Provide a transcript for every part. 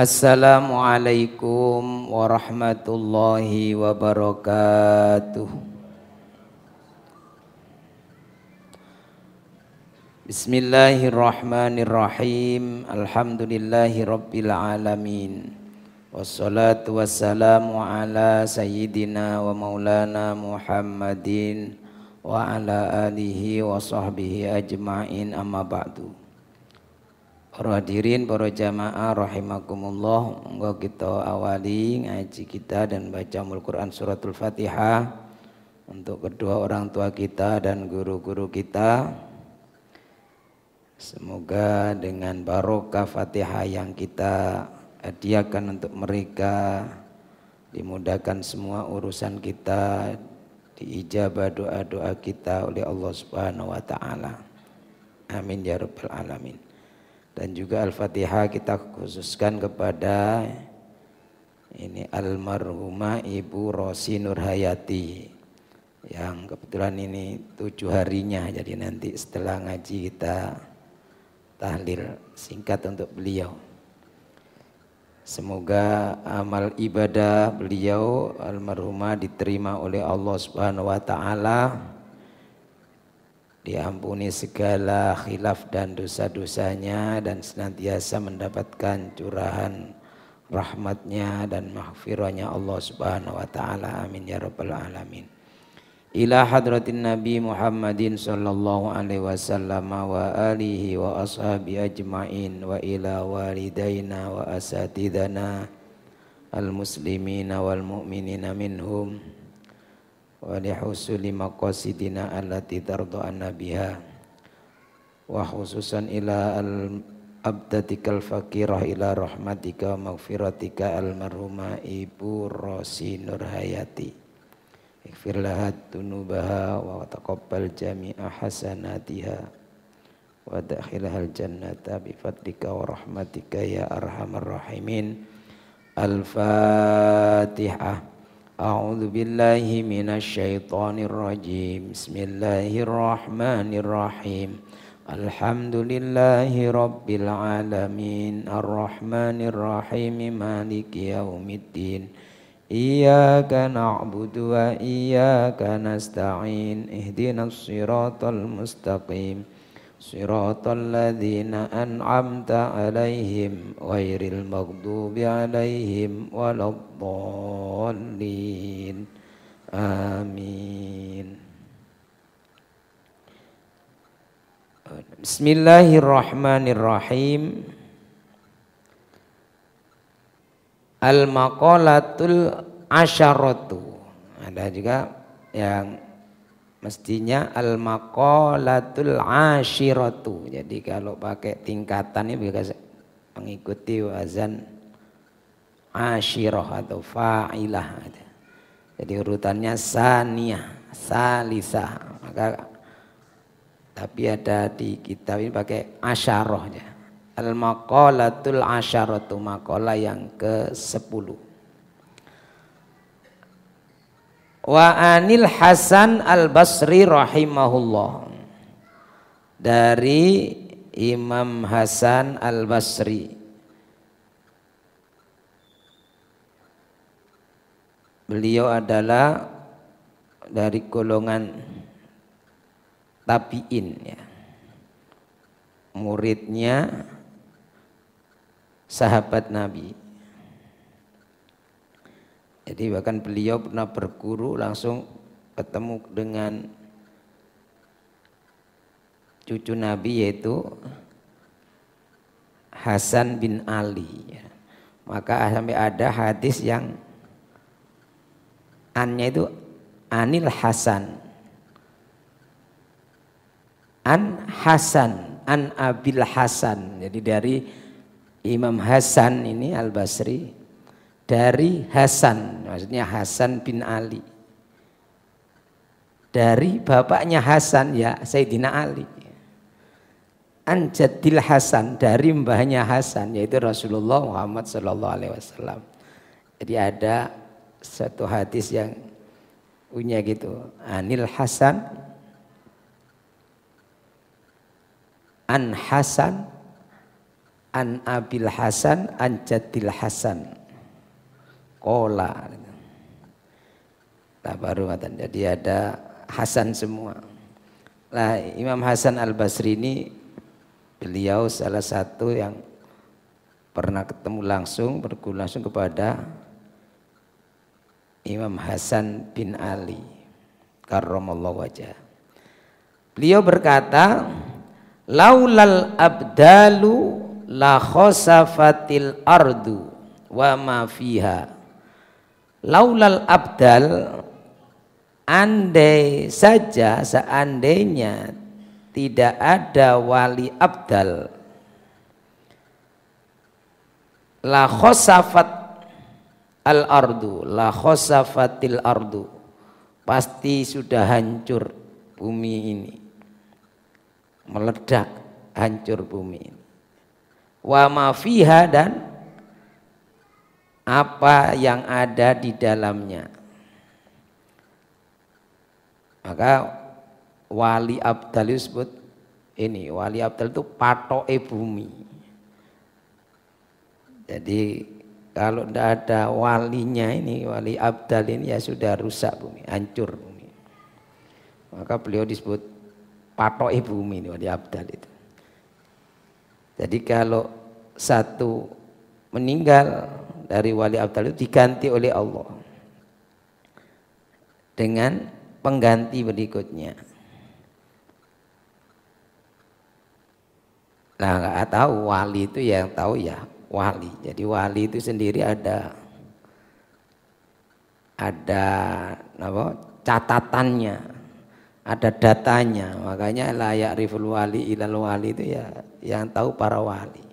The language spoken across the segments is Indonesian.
Assalamualaikum warahmatullahi wabarakatuh. Bismillahirrahmanirrahim. Alhamdulillahi rabbil alamin. Wassalatu wassalamu ala sayyidina wa maulana Muhammadin wa ala alihi wa sahbihi ajma'in, amma ba'du. Para hadirin, para jamaah rahimakumullah, monggo kita awali ngaji kita dan baca Al-Quran suratul Fatihah untuk kedua orang tua kita dan guru-guru kita. Semoga dengan barokah Fatihah yang kita hadiahkan untuk mereka dimudahkan semua urusan kita, diijabah doa-doa kita oleh Allah Subhanahu wa taala. Amin ya rabbal alamin. Dan juga Al-Fatihah kita khususkan kepada ini almarhumah Ibu Rosi Nurhayati yang kebetulan ini 7 harinya, jadi nanti setelah ngaji kita tahlil singkat untuk beliau. Semoga amal ibadah beliau almarhumah diterima oleh Allah Subhanahu wa taala, diampuni segala khilaf dan dosa-dosanya, dan senantiasa mendapatkan curahan rahmatnya dan maghfirahnya Allah Subhanahu wa taala. Amin ya rabbal alamin. Ila hadratin Nabi Muhammadin sallallahu alaihi wasallam wa alihi wa ashabi ajmain, wa ila walidaina wa asatidana al muslimina wal mu'minina minhum wa lihusuli maqasidina allati tarda'ana biha, wa khususan ila al-abdatikal fakirah ila rahmatika wa maghfiratika almarhumah Ibu Rosi Nurhayati. Ighfir laha dunubaha wa taqabbal jami'a hasanatiha wa dakhilha al-jannata bifadlika wa rahmatika ya arhamar rahimin. Al-Fatihah. A'udzu billahi minasy syaithanir rajim. Bismillahirrahmanirrahim. Alhamdulillahi rabbil alamin. Arrahmanir rahim. Maliki yaumiddin. Iyyaka na'budu wa iyyaka nasta'in. Ihdinas siratal mustaqim. Siratal ladzina an'amta 'alaihim ghairil maghdubi 'alaihim waladdallin. Amin. Bismillahirrahmanirrahim. Al-maqalatul asyaratu. Ada juga yang mestinya al-maqalatul ashiratu. Jadi kalau pakai tingkatan ini bisa mengikuti wazan ashirah atau fa'ilah. Jadi urutannya saniyah, salisah. Maka tapi ada di kitab ini pakai asyarahnya. Al-maqalatul asyaratu, maqalah yang ke-10. Wa anil Hasan al-Basri rahimahullah, dari Imam Hasan al-Basri. Beliau adalah dari golongan tabi'in ya. Muridnya sahabat Nabi. Jadi bahkan beliau pernah berguru langsung ketemu dengan cucu Nabi yaitu Hasan bin Ali. Maka sampai ada hadis yang annya itu anil Hasan, an Hasan, an Abil Hasan. Jadi dari Imam Hasan ini Al-Basri, dari Hasan, maksudnya Hasan bin Ali, dari bapaknya Hasan ya Sayyidina Ali. An Jaddil Hasan, dari mbahnya Hasan yaitu Rasulullah Muhammad sallallahu alaihi wasallam. Jadi ada satu hadis yang punya gitu, anil Hasan, an Hasan, an Abil Hasan an Jaddil Hasan qala. Nah, baru kata, jadi ada Hasan semua. Nah, Imam Hasan Al-Basri ini beliau salah satu yang pernah ketemu langsung, berguru langsung kepada Imam Hasan bin Ali karramallahu wajah. Beliau berkata, laulal abdalu la khosafatil ardu wa ma fiha. Laulal abdal, andai saja seandainya tidak ada wali abdal, la khosafat al ardu, la khosafatil ardu, pasti sudah hancur bumi ini, meledak, hancur bumi ini. Wa ma fiha, dan apa yang ada di dalamnya. Maka wali abdal disebut ini, wali abdal itu patoke bumi. Jadi kalau tidak ada walinya ini, wali abdal ini ya sudah rusak bumi, hancur bumi. Maka beliau disebut patoke bumi ini, wali abdal itu. Jadi kalau satu meninggal dari wali abdal itu diganti oleh Allah dengan pengganti berikutnya. Nah, nggak tahu wali itu, yang tahu ya wali. Jadi wali itu sendiri ada apa, catatannya, ada datanya. Makanya la ya'riful wali ilal wali, itu ya yang tahu para wali.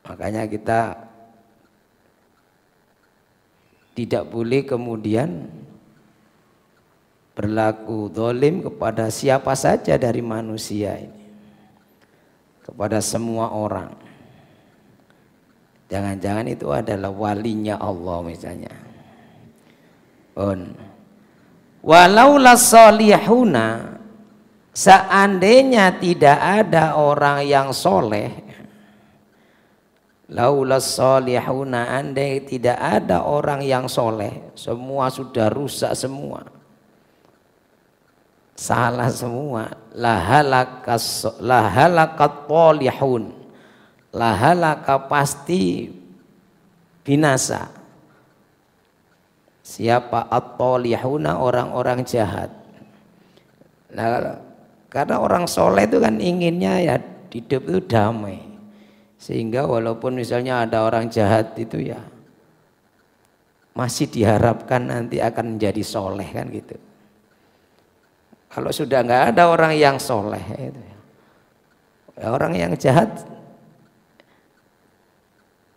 Makanya kita tidak boleh kemudian berlaku zalim kepada siapa saja dari manusia ini, kepada semua orang. Jangan-jangan itu adalah walinya Allah misalnya. Walau lasolihuna, seandainya tidak ada orang yang soleh, laulas solihuna, andai tidak ada orang yang soleh, semua sudah rusak semua, salah semua, lahalakat polihun, lahalaka pasti binasa. Siapa at-tolihuna, orang-orang jahat. Nah, karena orang soleh itu kan inginnya ya hidup itu damai. Sehingga walaupun misalnya ada orang jahat itu ya masih diharapkan nanti akan menjadi soleh kan gitu. Kalau sudah nggak ada orang yang soleh itu ya, orang yang jahat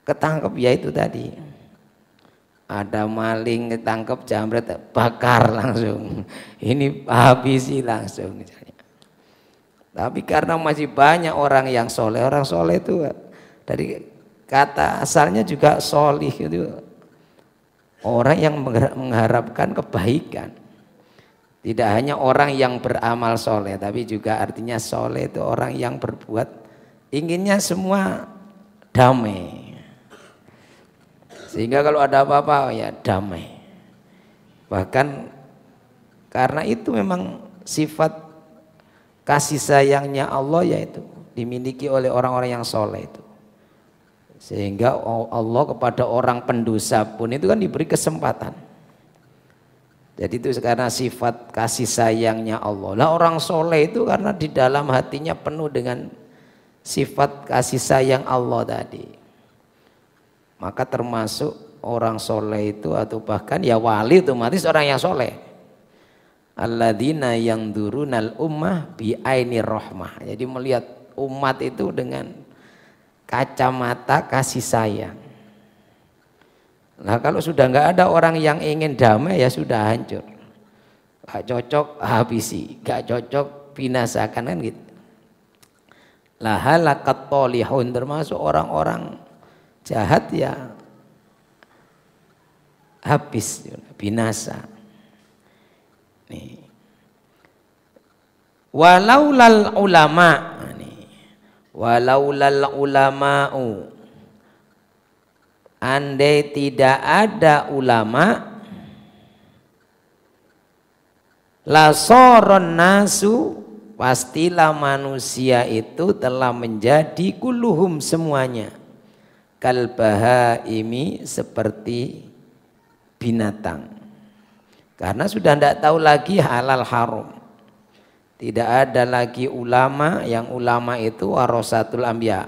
ketangkep, ya itu tadi, ada maling ketangkep, jambret, bakar langsung, ini habisi langsung misalnya. Tapi karena masih banyak orang yang soleh itu dari kata asalnya juga solih, itu orang yang mengharapkan kebaikan. Tidak hanya orang yang beramal soleh, tapi juga artinya soleh itu orang yang berbuat, inginnya semua damai. Sehingga kalau ada apa-apa ya damai. Bahkan karena itu memang sifat kasih sayangnya Allah yaitu dimiliki oleh orang-orang yang soleh itu. Sehingga Allah kepada orang pendosa pun itu kan diberi kesempatan. Jadi itu karena sifat kasih sayangnya Allah. Lah orang soleh itu karena di dalam hatinya penuh dengan sifat kasih sayang Allah tadi. Maka termasuk orang soleh itu, atau bahkan ya wali otomatis orang yang soleh. Alladzina yandurunal ummah bi ainir rahmah. Jadi melihat umat itu dengan kacamata kasih sayang. Nah kalau sudah nggak ada orang yang ingin damai ya sudah hancur. Gak cocok habisi, gak cocok binasakan kan gitu. Lah halakat tolihun, termasuk orang-orang jahat ya habis, binasa. Nih. Walaulal ulama, Walaulal ulama'u, andai tidak ada ulama, lasoron nasu, pastilah manusia itu telah menjadi kulluhum semuanya, kalbahaimi, seperti binatang. Karena sudah tidak tahu lagi halal haram. Tidak ada lagi ulama, yang ulama itu warasatul anbiya,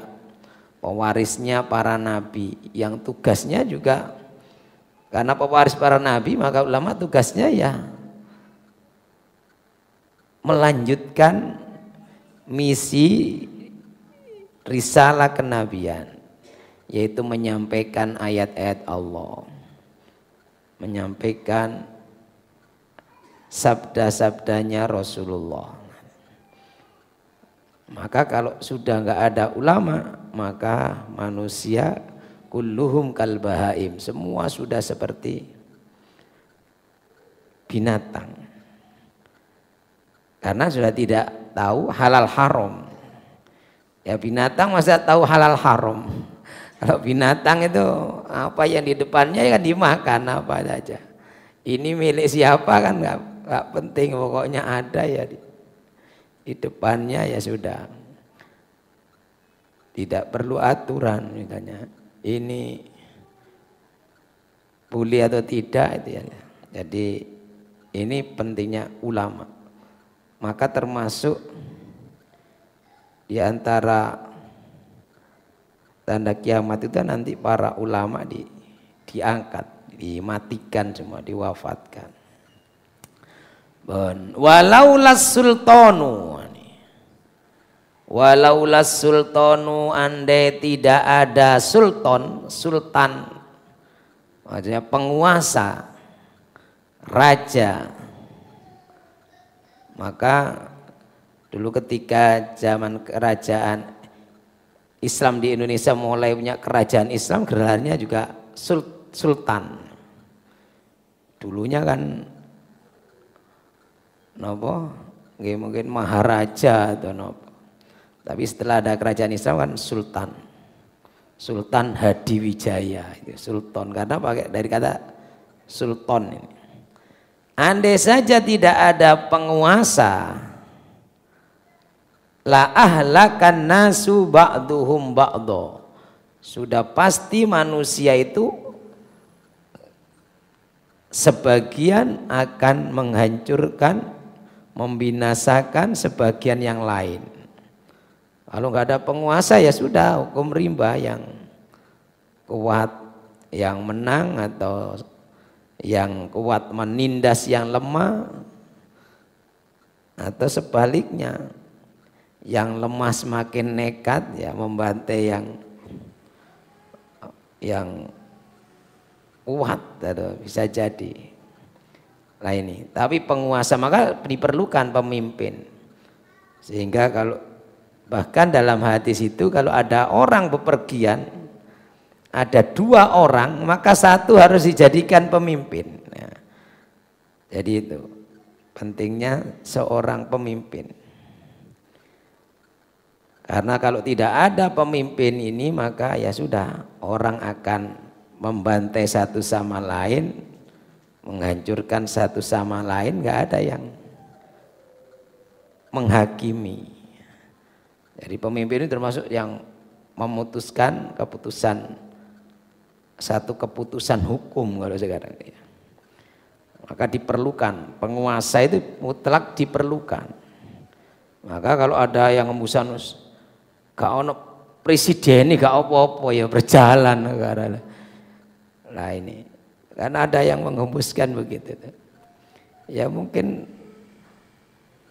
pewarisnya para nabi, yang tugasnya juga, karena pewaris para nabi maka ulama tugasnya ya melanjutkan misi risalah kenabian, yaitu menyampaikan ayat-ayat Allah, menyampaikan sabda-sabdanya Rasulullah. Maka kalau sudah nggak ada ulama, maka manusia kulluhum kalbahaim, semua sudah seperti binatang. Karena sudah tidak tahu halal haram. Ya binatang masa tahu halal haram. Kalau binatang itu apa yang di depannya ya kan dimakan apa saja. Ini milik siapa kan nggak penting, pokoknya ada ya di depannya ya sudah, tidak perlu aturan misalnya ini boleh atau tidak itu ya. Jadi ini pentingnya ulama. Maka termasuk di antara tanda kiamat itu nanti para ulama diangkat, dimatikan semua, diwafatkan. Walaulas sultanu, andai tidak ada sultan maksudnya penguasa, raja. Maka dulu ketika zaman kerajaan Islam di Indonesia mulai punya kerajaan Islam, gelarnya juga sultan. Dulunya kan nopo, mungkin maharaja atau nopo. Tapi setelah ada kerajaan Islam kan sultan. Sultan Hadiwijaya itu sultan, karena pakai dari kata sultan ini. Andai saja tidak ada penguasa, la ahlakan nasu ba'duhum ba'do, sudah pasti manusia itu sebagian akan menghancurkan, membinasakan sebagian yang lain. Kalau nggak ada penguasa ya sudah, hukum rimba, yang kuat yang menang atau yang kuat menindas yang lemah, atau sebaliknya yang lemah semakin nekat ya membantai yang kuat, atau bisa jadi. Nah ini, tapi penguasa maka diperlukan pemimpin. Sehingga kalau bahkan dalam hadis itu kalau ada orang bepergian, ada 2 orang, maka 1 harus dijadikan pemimpin. Nah, jadi itu pentingnya seorang pemimpin. Karena kalau tidak ada pemimpin ini, maka ya sudah, orang akan membantai satu sama lain, menghancurkan satu sama lain, nggak ada yang menghakimi. Jadi pemimpin ini termasuk yang memutuskan keputusan, satu keputusan hukum kalau sekarang. Maka diperlukan, penguasa itu mutlak diperlukan. Maka kalau ada yang ngembusan, gak ono presiden ini gak apa-apa ya berjalan negara. Nah ini, karena ada yang menghembuskan begitu. Ya mungkin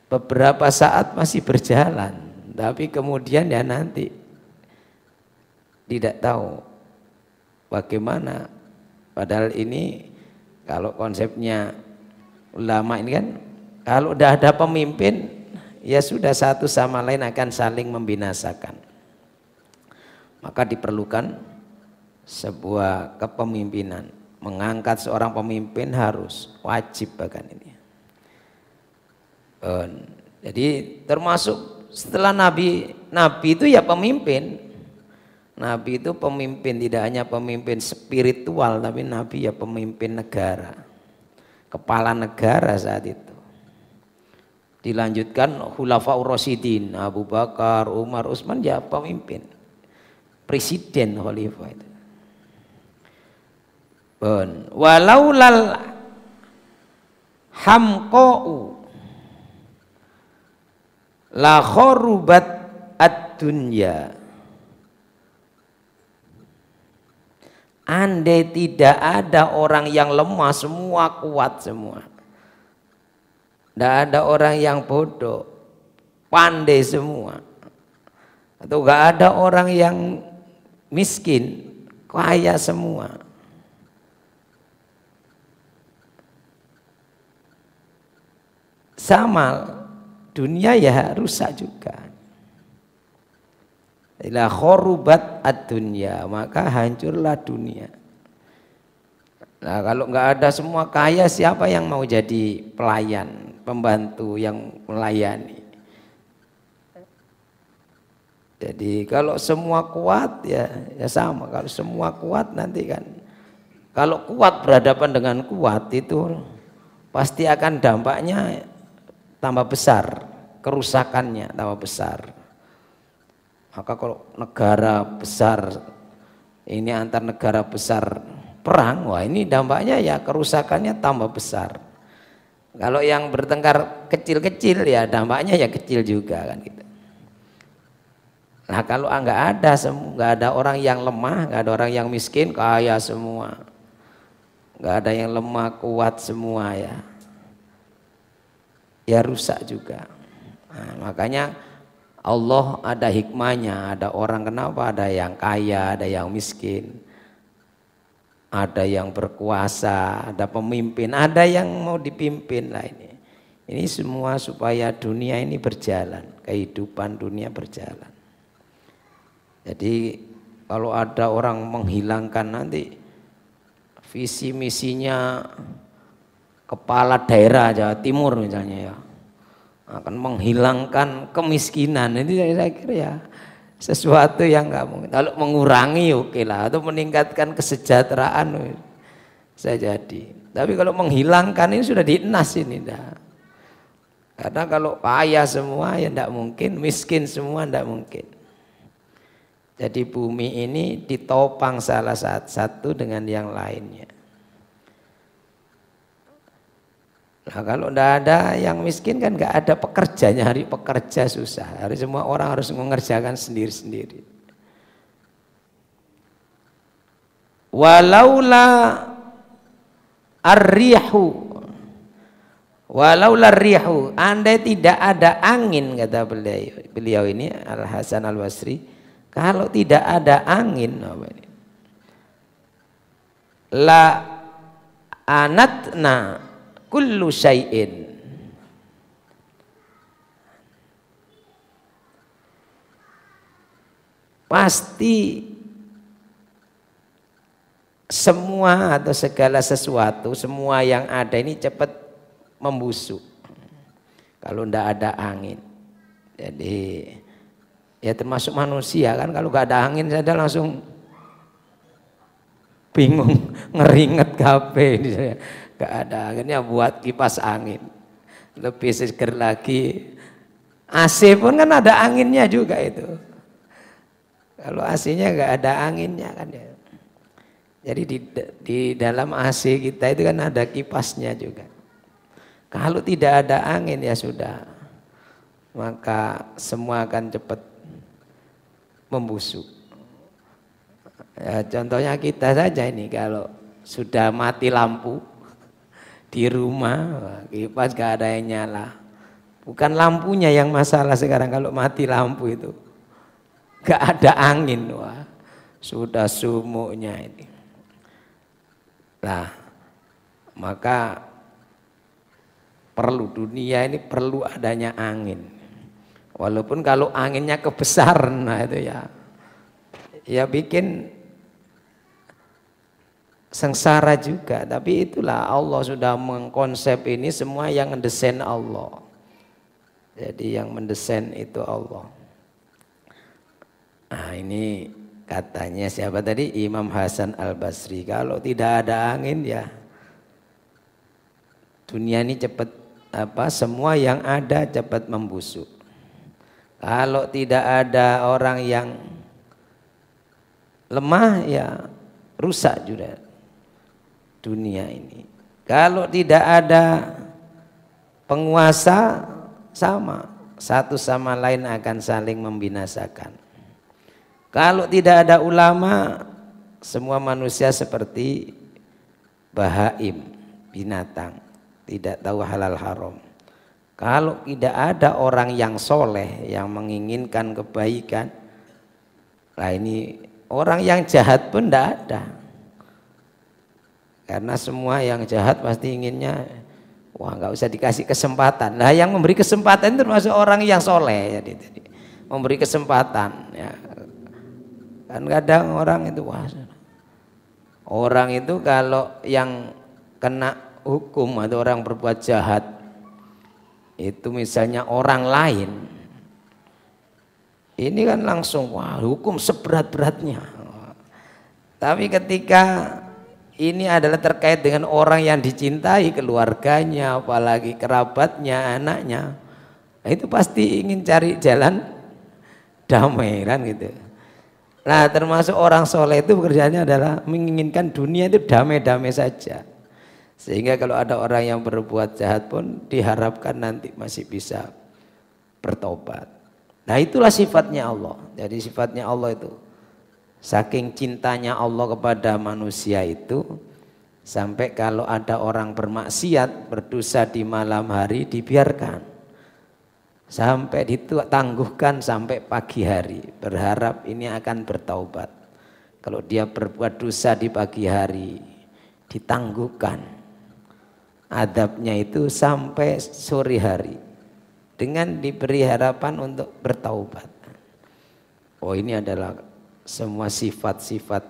beberapa saat masih berjalan, tapi kemudian ya nanti tidak tahu bagaimana. Padahal ini kalau konsepnya ulama ini kan, kalau udah ada pemimpin ya sudah, satu sama lain akan saling membinasakan. Maka diperlukan sebuah kepemimpinan. Mengangkat seorang pemimpin harus wajib bahkan ini. Jadi termasuk setelah Nabi Nabi itu ya pemimpin. Nabi itu pemimpin, tidak hanya pemimpin spiritual, tapi Nabi ya pemimpin negara, kepala negara saat itu. Dilanjutkan Khulafaur Rasyidin, Abu Bakar, Umar, Utsman ya pemimpin, presiden khalifah itu. Walaulal hamqa'u la kharubat ad-dunya. Andai tidak ada orang yang lemah, semua kuat semua. Tidak ada orang yang bodoh, pandai semua. Atau gak ada orang yang miskin, kaya semua. Sama, dunia ya rusak juga. Ila khorubat ad-dunya, maka hancurlah dunia. Nah, kalau nggak ada semua kaya, siapa yang mau jadi pelayan, pembantu yang melayani? Jadi kalau semua kuat ya sama. Kalau semua kuat nanti kan, kalau kuat berhadapan dengan kuat itu pasti akan dampaknya tambah besar, kerusakannya tambah besar. Maka kalau negara besar ini antar negara besar perang, wah ini dampaknya ya kerusakannya tambah besar. Kalau yang bertengkar kecil-kecil ya dampaknya ya kecil juga kan gitu. Nah kalau nggak ada orang yang lemah, nggak ada orang yang miskin, kaya semua, nggak ada yang lemah, kuat semua ya rusak juga. Nah, makanya Allah ada hikmahnya, ada orang kenapa ada yang kaya, ada yang miskin, ada yang berkuasa, ada pemimpin, ada yang mau dipimpin lah ini. Ini semua supaya dunia ini berjalan, kehidupan dunia berjalan. Jadi kalau ada orang menghilangkan nanti visi misinya kepala daerah Jawa Timur misalnya ya, akan menghilangkan kemiskinan, ini saya kira ya sesuatu yang nggak mungkin. Kalau mengurangi oke lah, atau meningkatkan kesejahteraan bisa jadi. Tapi kalau menghilangkan ini sudah dienas ini dah. Karena kalau kaya semua ya tidak mungkin, miskin semua tidak mungkin. Jadi bumi ini ditopang salah satu dengan yang lainnya. Nah kalau tidak ada yang miskin kan nggak ada pekerja, nyari pekerja susah. Hari semua orang harus mengerjakan sendiri-sendiri. Walaula ar-rihu, walaula ar-rihu, andai tidak ada angin, kata beliau ini Al Hasan Al Basri, kalau tidak ada angin, la anatna kullu syai'in, pasti semua atau segala sesuatu, semua yang ada ini cepat membusuk kalau tidak ada angin. Jadi ya termasuk manusia kan, kalau nggak ada angin saja langsung bingung, ngeringet kabeh ini saya. Gak ada anginnya, buat kipas angin lebih seger lagi. AC pun kan ada anginnya juga itu. Kalau AC-nya gak ada anginnya kan ya. Jadi di dalam AC kita itu kan ada kipasnya juga. Kalau tidak ada angin ya sudah, maka semua akan cepat membusuk. Ya, contohnya kita saja ini, kalau sudah mati lampu di rumah, kipas gak ada yang nyala. Bukan lampunya yang masalah sekarang, kalau mati lampu itu gak ada angin, wah sudah sumuknya ini. Nah, maka dunia ini perlu adanya angin. Walaupun kalau anginnya kebesaran, nah itu ya bikin sengsara juga. Tapi itulah Allah sudah mengkonsep ini semua, yang mendesain Allah. Jadi yang mendesain itu Allah. Nah ini katanya siapa tadi? Imam Hasan Al-Basri, kalau tidak ada angin ya dunia ini cepat semua yang ada cepat membusuk. Kalau tidak ada orang yang lemah ya rusak juga dunia ini. Kalau tidak ada penguasa sama, satu sama lain akan saling membinasakan. Kalau tidak ada ulama, semua manusia seperti bahaim, binatang, tidak tahu halal haram. Kalau tidak ada orang yang soleh, yang menginginkan kebaikan, nah ini orang yang jahat pun tidak ada. Karena semua yang jahat pasti inginnya, wah nggak usah dikasih kesempatan. Nah yang memberi kesempatan itu termasuk orang yang soleh. Jadi memberi kesempatan. Ya. Kan kadang orang itu, wah, orang itu kalau yang kena hukum atau orang berbuat jahat, itu misalnya orang lain, ini kan langsung, wah hukum seberat-beratnya. Tapi ketika ini adalah terkait dengan orang yang dicintai, keluarganya, apalagi kerabatnya, anaknya, itu pasti ingin cari jalan damai kan gitu. Nah termasuk orang soleh itu pekerjaannya adalah menginginkan dunia itu damai-damai saja. Sehingga kalau ada orang yang berbuat jahat pun diharapkan nanti masih bisa bertobat. Nah itulah sifatnya Allah. Jadi sifatnya Allah itu, saking cintanya Allah kepada manusia itu, sampai kalau ada orang bermaksiat, berdosa di malam hari dibiarkan. Sampai ditangguhkan sampai pagi hari, berharap ini akan bertaubat. Kalau dia berbuat dosa di pagi hari, ditangguhkan adabnya itu sampai sore hari, dengan diberi harapan untuk bertaubat. Oh ini adalah semua sifat-sifat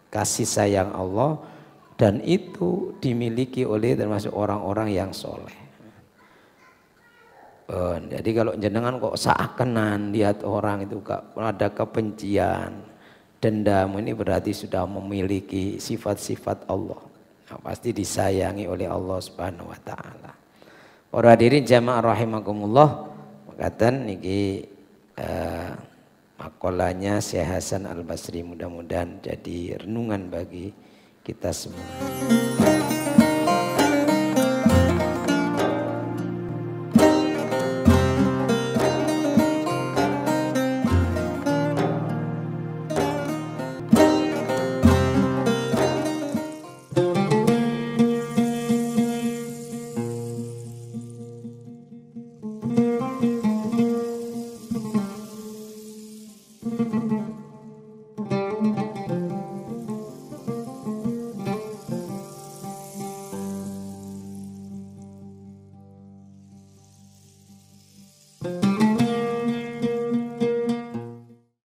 kasih sayang Allah, dan itu dimiliki oleh termasuk orang-orang yang soleh. Jadi kalau jenengan kok seakenan lihat orang itu ada kebencian, dendam, ini berarti sudah memiliki sifat-sifat Allah. Nah, pasti disayangi oleh Allah Subhanahu wa taala. Para hadirin jamaah rahimakumullah, makatan niki makolanya Syekh Hasan Al-Basri, mudah-mudahan jadi renungan bagi kita semua.